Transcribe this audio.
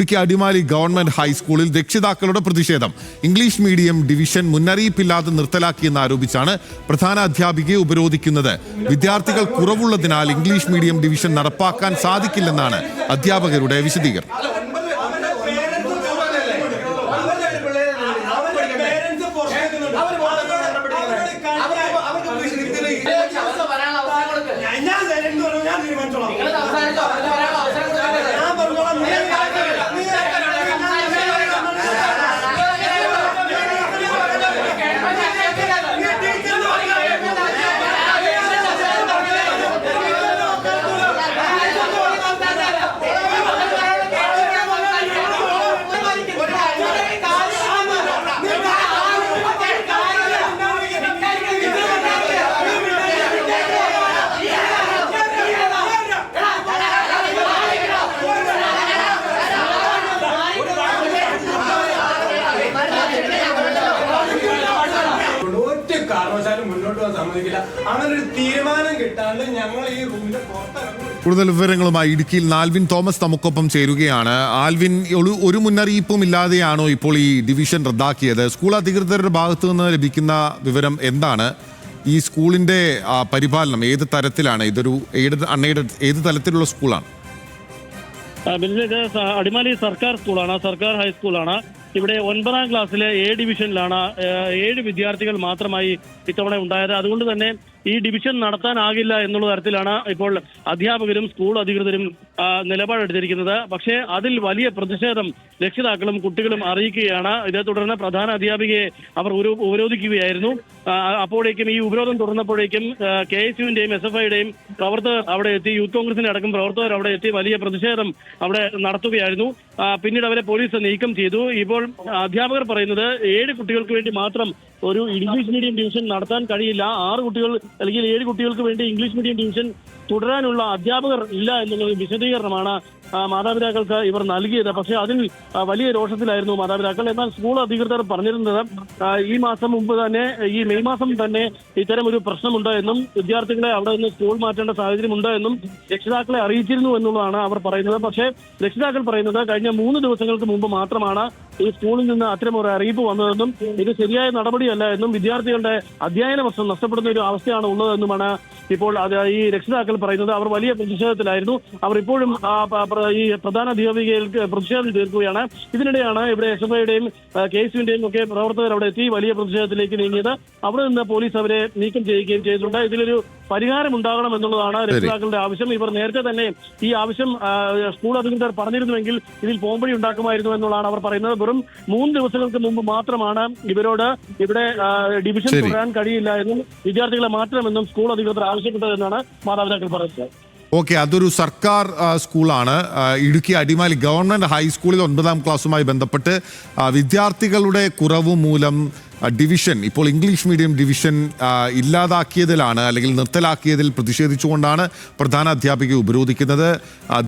Idukki Adimali government ഹൈസ്കൂളിൽ രക്ഷിതാക്കളുടെ പ്രതിഷേധം. ഇംഗ്ലീഷ് മീഡിയം ഡിവിഷൻ മുന്നറിയിപ്പില്ലാതെ നിർത്തലാക്കിയെന്ന് ആരോപിച്ചാണ് പ്രധാന അധ്യാപികയെ ഉപരോധിക്കുന്നത്. വിദ്യാർത്ഥികൾ കുറവുള്ളതിനാൽ ഇംഗ്ലീഷ് മീഡിയം ഡിവിഷൻ നടപ്പാക്കാൻ സാധിക്കില്ലെന്നാണ് അധ്യാപകരുടെ വിശദീകരണം. കൂടുതൽ വിവരങ്ങളുമായി ഇടുക്കിയിൽ ആൽവിൻ തോമസ് നമുക്കൊപ്പം ചേരുകയാണ്. ആൽവിൻ, ഒരു മുന്നറിയിപ്പും ഇല്ലാതെയാണോ ഇപ്പോൾ ഈ ഡിവിഷൻ റദ്ദാക്കിയത്? സ്കൂൾ അധികൃതരുടെ ഭാഗത്തു നിന്ന് ലഭിക്കുന്ന വിവരം എന്താണ്? ഈ സ്കൂളിന്റെ പരിപാലനം ഏത് തരത്തിലാണ്? ഇതൊരു എയ്ഡഡ് അൺഎയ്ഡഡ് ഏത് തലത്തിലുള്ള സ്കൂളാണ്? അടിമാലി സർക്കാർ സ്കൂളാണ്, സർക്കാർ ഹൈസ്കൂളാണ്. ഇവിടെ 9ാം ക്ലാസ്സിലെ എ ഡിവിഷനിലാണ് 7 വിദ്യാർത്ഥികൾ മാത്രമായി ഇത്തവണ ഉണ്ടായത്. അതുകൊണ്ട് തന്നെ ഈ ഡിവിഷൻ നടത്താനാകില്ല എന്നുള്ള തരത്തിലാണ് ഇപ്പോൾ അധ്യാപകരും സ്കൂൾ അധികൃതരും നിലപാടെടുത്തിരിക്കുന്നത്. പക്ഷേ അതിൽ വലിയ പ്രതിഷേധം രക്ഷിതാക്കളും കുട്ടികളും അറിയിക്കുകയാണ്. ഇതേ തുടർന്ന് പ്രധാന അധ്യാപികയെ അവർ ഉപരോധിക്കുകയായിരുന്നു. അപ്പോഴേക്കും ഈ ഉപരോധം തുടർന്നപ്പോഴേക്കും KSUവിന്റെയും SFIയുടെയും പ്രവർത്തകർ അവിടെ എത്തി, യൂത്ത് കോൺഗ്രസിന്റെ അടക്കം പ്രവർത്തകർ അവിടെ എത്തി വലിയ പ്രതിഷേധം അവിടെ നടത്തുകയായിരുന്നു. പിന്നീട് അവരെ പോലീസ് നീക്കം ചെയ്തു. ഇപ്പോൾ അധ്യാപകർ പറയുന്നത് 7 കുട്ടികൾക്ക് വേണ്ടി മാത്രം ഒരു ഇംഗ്ലീഷ് മീഡിയം ഡിവിഷൻ നടത്താൻ കഴിയില്ല. 6 കുട്ടികൾ അല്ലെങ്കിൽ 7 കുട്ടികൾക്ക് വേണ്ടി ഇംഗ്ലീഷ് മീഡിയം ഡിവിഷൻ തുടരാനുള്ള അധ്യാപകർ ഇല്ല എന്നുള്ള വിശദീകരണമാണ് മാതാപിതാക്കൾക്ക് ഇവർ നൽകിയത്. പക്ഷേ അതിൽ വലിയ രോഷത്തിലായിരുന്നു മാതാപിതാക്കൾ. എന്നാൽ സ്കൂൾ അധികൃതർ പറഞ്ഞിരുന്നത് ഈ മാസം മുമ്പ് തന്നെ, ഈ മെയ് മാസം തന്നെ ഇത്തരം ഒരു പ്രശ്നമുണ്ട് എന്നും വിദ്യാർത്ഥികളെ അവിടെ നിന്ന് സ്കൂൾ മാറ്റേണ്ട സാഹചര്യമുണ്ട് എന്നും രക്ഷിതാക്കളെ അറിയിച്ചിരുന്നു എന്നുള്ളതാണ് അവർ പറയുന്നത്. പക്ഷേ രക്ഷിതാക്കൾ പറയുന്നത് കഴിഞ്ഞ 3 ദിവസങ്ങൾക്ക് മുമ്പ് മാത്രമാണ് ഈ സ്കൂളിൽ നിന്ന് അത്തരം ഒരു അറിയിപ്പ് വന്നതെന്നും ഇത് ശരിയായ നടപടിയല്ല എന്നും വിദ്യാർത്ഥികളുടെ അധ്യയന വർഷം നഷ്ടപ്പെടുന്ന ഒരു അവസ്ഥയാണ് ഉള്ളതെന്നുമാണ് ഇപ്പോൾ ഈ രക്ഷിതാക്കൾ പറയുന്നത്. അവർ വലിയ പ്രതിഷേധത്തിലായിരുന്നു. അവർ ഇപ്പോഴും ഈ പ്രധാന അധ്യാപികയിലേക്ക് പ്രതിഷേധം തീർക്കുകയാണ്. ഇതിനിടെയാണ് ഇവിടെ SFIയുടെയും KSUവിന്റെയും ഒക്കെ പ്രവർത്തകർ അവിടെ എത്തി വലിയ പ്രതിഷേധത്തിലേക്ക് നീങ്ങിയത്. അവിടെ നിന്ന് പോലീസ് അവരെ നീക്കം ചെയ്യുകയും ചെയ്തിട്ടുണ്ട്. ഇതിലൊരു പരിഹാരം ഉണ്ടാകണം എന്നുള്ളതാണ് രക്ഷിതാക്കളുടെ ആവശ്യം. ഇവർ നേരത്തെ തന്നെ ഈ ആവശ്യം സ്കൂൾ അധികൃതർ പറഞ്ഞിരുന്നുവെങ്കിൽ ഇതിൽ പോംവഴി ഉണ്ടാക്കുമായിരുന്നു എന്നുള്ളതാണ് അവർ പറയുന്നത്. വെറും 3 ദിവസങ്ങൾക്ക് മുമ്പ് മാത്രമാണ് ഇവരോട് ഇവിടെ ഡിവിഷൻ തുടരാൻ കഴിയില്ല എന്നും വിദ്യാർത്ഥികളെ മാറ്റണമെന്നും സ്കൂൾ അധികൃതർ ആവശ്യപ്പെട്ടതെന്നാണ് മാതാപിതാക്കൾ പറയുന്നത്. ഓക്കെ, അതൊരു സർക്കാർ സ്കൂളാണ്. ഇടുക്കി അടിമാലി ഗവൺമെന്റ് ഹൈസ്കൂളിൽ 9ാം ക്ലാസ്സുമായി ബന്ധപ്പെട്ട് വിദ്യാർത്ഥികളുടെ കുറവ് മൂലം ഡിവിഷൻ ഇപ്പോൾ ഇംഗ്ലീഷ് മീഡിയം ഡിവിഷൻ ഇല്ലാതാക്കിയതിലാണ് അല്ലെങ്കിൽ നിർത്തലാക്കിയതിൽ പ്രതിഷേധിച്ചുകൊണ്ടാണ് പ്രധാന അധ്യാപിക ഉപരോധിക്കുന്നത്.